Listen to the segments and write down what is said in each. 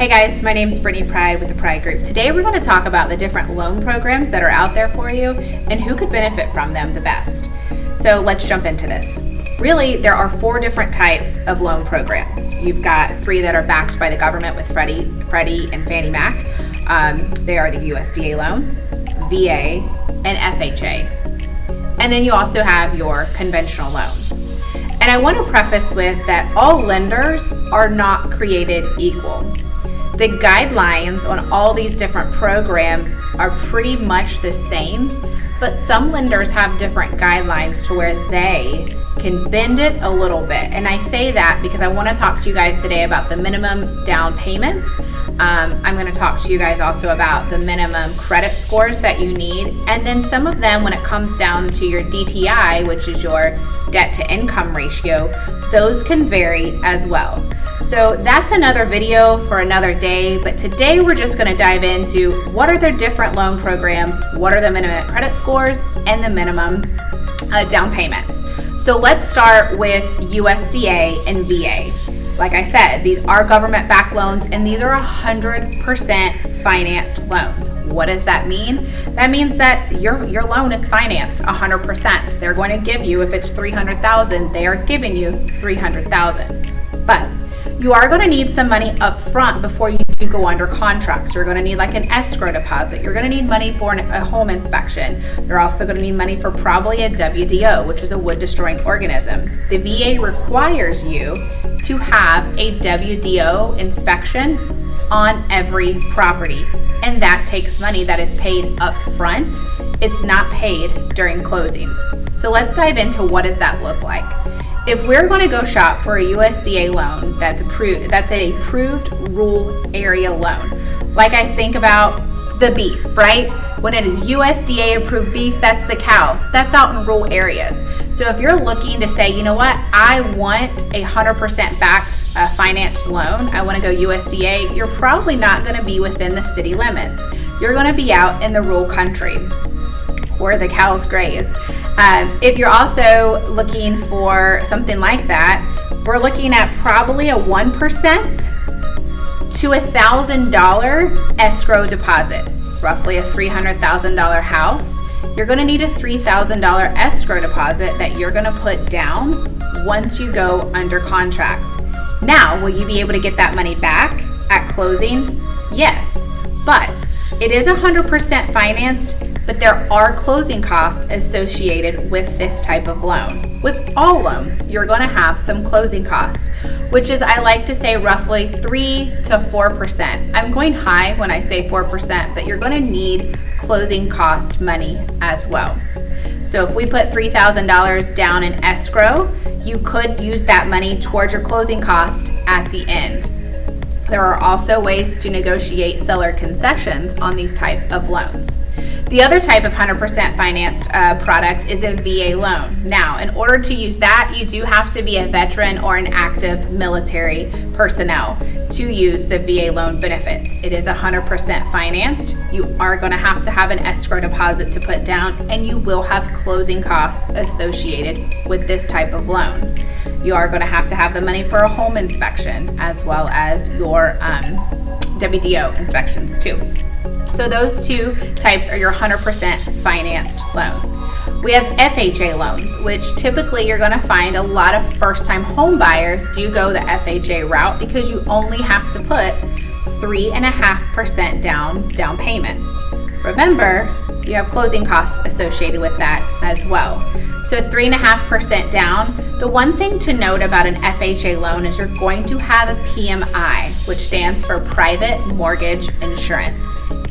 Hey guys, my name is Brittany Pride with the Pride Group. Today we're going to talk about the different loan programs that are out there for you and who could benefit from them the best. So let's jump into this. Really, there are 4 different types of loan programs. You've got 3 that are backed by the government with Freddie and Fannie Mac. They are the USDA loans, VA, and FHA. And then you also have your conventional loans. And I want to preface with that all lenders are not created equal. The guidelines on all these different programs are pretty much the same, but some lenders have different guidelines to where they can bend it a little bit. And I say that because I want to talk to you guys today about the minimum down payments. I'm going to talk to you guys also about the minimum credit scores that you need. And then some of them, when it comes down to your DTI, which is your debt to income ratio, those can vary as well. So that's another video for another day, but today we're just going to dive into what are the different loan programs, what are the minimum credit scores, and the minimum down payments. So let's start with USDA and VA. Like I said, these are government-backed loans, and these are 100% financed loans. What does that mean? That means that your loan is financed 100%. They're going to give you, if it's $300,000, they are giving you $300,000. But you are going to need some money up front before you do go under contract. You're going to need like an escrow deposit. You're going to need money for a home inspection. You're also going to need money for probably a WDO, which is a wood destroying organism. The VA requires you to have a WDO inspection on every property, and that takes money that is paid up front. It's not paid during closing. So let's dive into what does that look like. If we're going to go shop for a USDA loan that's approved, that's an approved rural area loan. Like I think about the beef, right? When it is USDA approved beef, that's the cows. That's out in rural areas. So if you're looking to say, you know what, I want a 100% backed financed loan, I want to go USDA, you're probably not going to be within the city limits. You're going to be out in the rural country where the cows graze. If you're also looking for something like that, we're looking at probably a 1% to $1,000 escrow deposit, roughly a $300,000 house. You're going to need a $3,000 escrow deposit that you're going to put down once you go under contract. Now, will you be able to get that money back at closing? Yes, but it is 100% financed, but there are closing costs associated with this type of loan. With all loans, you're going to have some closing costs, which is, I like to say, roughly 3 to 4%. I'm going high when I say 4%, but you're going to need closing cost money as well. So if we put $3,000 down in escrow, you could use that money towards your closing cost at the end. There are also ways to negotiate seller concessions on these type of loans. The other type of 100% financed product is a VA loan. Now, in order to use that, you do have to be a veteran or an active military personnel to use the VA loan benefits. It is 100% financed. You are going to have an escrow deposit to put down, and you will have closing costs associated with this type of loan. You are going to have the money for a home inspection as well as your WDO inspections too. So those 2 types are your 100% financed loans. We have FHA loans, which typically you're going to find a lot of first-time home buyers do go the FHA route because you only have to put 3.5% down payment. Remember, you have closing costs associated with that as well. So 3.5% down. The one thing to note about an FHA loan is you're going to have a PMI, which stands for Private Mortgage Insurance.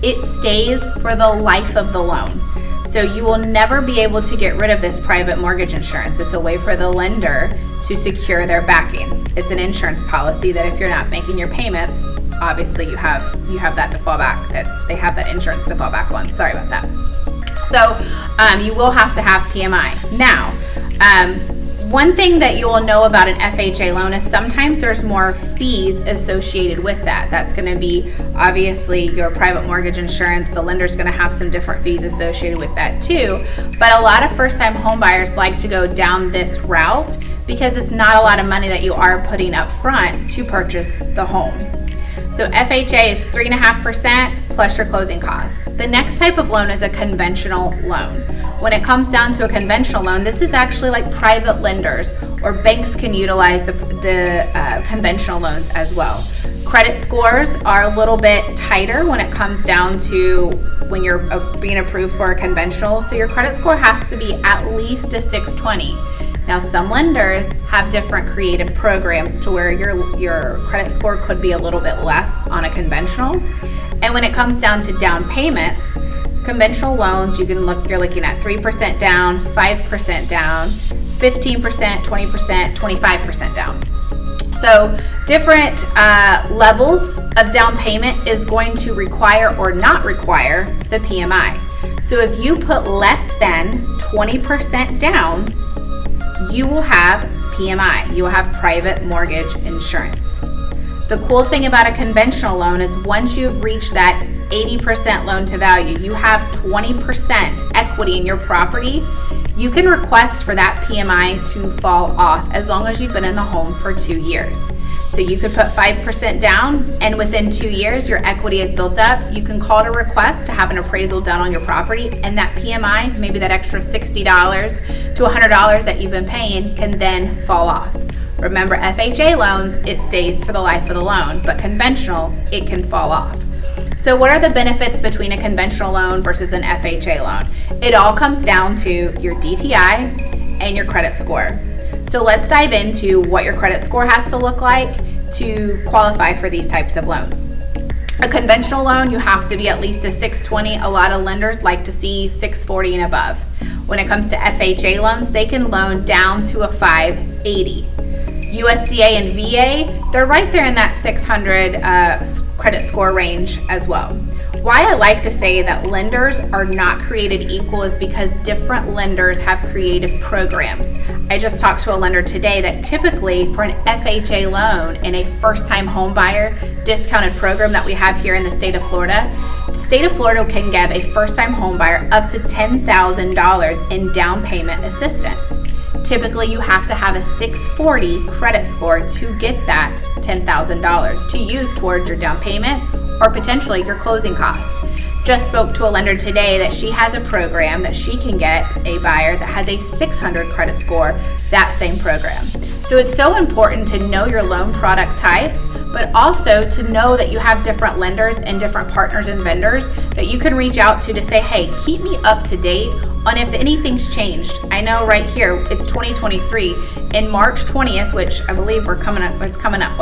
It stays for the life of the loan. So you will never be able to get rid of this private mortgage insurance. It's a way for the lender to secure their backing. It's an insurance policy that if you're not making your payments, obviously you have that to fall back, that they have that insurance to fall back on. Sorry about that. So you will have to have PMI. Now, one thing that you will know about an FHA loan is sometimes there's more fees associated with that. That's going to be obviously your private mortgage insurance. The lender's going to have some different fees associated with that too. But a lot of first-time home buyers like to go down this route because it's not a lot of money that you are putting up front to purchase the home. So FHA is 3.5% plus your closing costs. The next type of loan is a conventional loan. When it comes down to a conventional loan, this is actually like private lenders, or banks can utilize the conventional loans as well. Credit scores are a little bit tighter when it comes down to when you're being approved for a conventional. So your credit score has to be at least a 620. Now, some lenders have different creative programs to where your credit score could be a little bit less on a conventional. And when it comes down to down payments, conventional loans, you're looking at 3% down, 5% down, 15%, 20%, 25% down. So different levels of down payment is going to require or not require the PMI. So if you put less than 20% down, you will have PMI. You will have private mortgage insurance. The cool thing about a conventional loan is once you've reached that 80% loan to value, you have 20% equity in your property, you can request for that PMI to fall off as long as you've been in the home for 2 years. So you could put 5% down, and within 2 years, your equity is built up. You can call to request to have an appraisal done on your property, and that PMI, maybe that extra $60 to $100 that you've been paying, can then fall off. Remember, FHA loans, it stays for the life of the loan, but conventional, it can fall off. So what are the benefits between a conventional loan versus an FHA loan? It all comes down to your DTI and your credit score. So let's dive into what your credit score has to look like to qualify for these types of loans. A conventional loan, you have to be at least a 620. A lot of lenders like to see 640 and above. When it comes to FHA loans, they can loan down to a 580. USDA and VA, they're right there in that 600 credit score range as well. Why I like to say that lenders are not created equal is because different lenders have creative programs. I just talked to a lender today that typically for an FHA loan in a first-time home buyer discounted program that we have here in the state of Florida, the state of Florida can give a first-time home buyer up to $10,000 in down payment assistance. Typically, you have to have a 640 credit score to get that $10,000 to use towards your down payment or potentially your closing cost. Just spoke to a lender today that she has a program that she can get a buyer that has a 600 credit score, that same program. So it's so important to know your loan product types, but also to know that you have different lenders and different partners and vendors that you can reach out to say, hey, keep me up to date on if anything's changed. I know right here, it's 2023. In March 20th, which I believe it's coming up,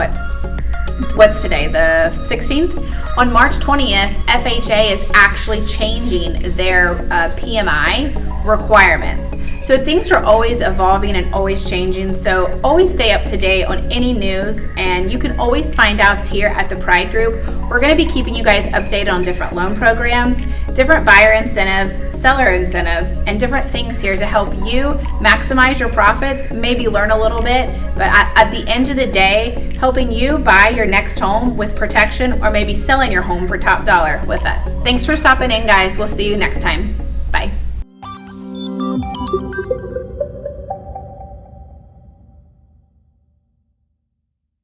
what's today, the 16th? On March 20th, FHA is actually changing their PMI requirements. So things are always evolving and always changing. So always stay up to date on any news, and you can always find us here at the Pride Group. We're going to be keeping you guys updated on different loan programs, different buyer incentives, seller incentives, and different things here to help you maximize your profits, maybe learn a little bit, but at the end of the day, helping you buy your next home with protection or maybe selling your home for top dollar with us. Thanks for stopping in, guys. We'll see you next time.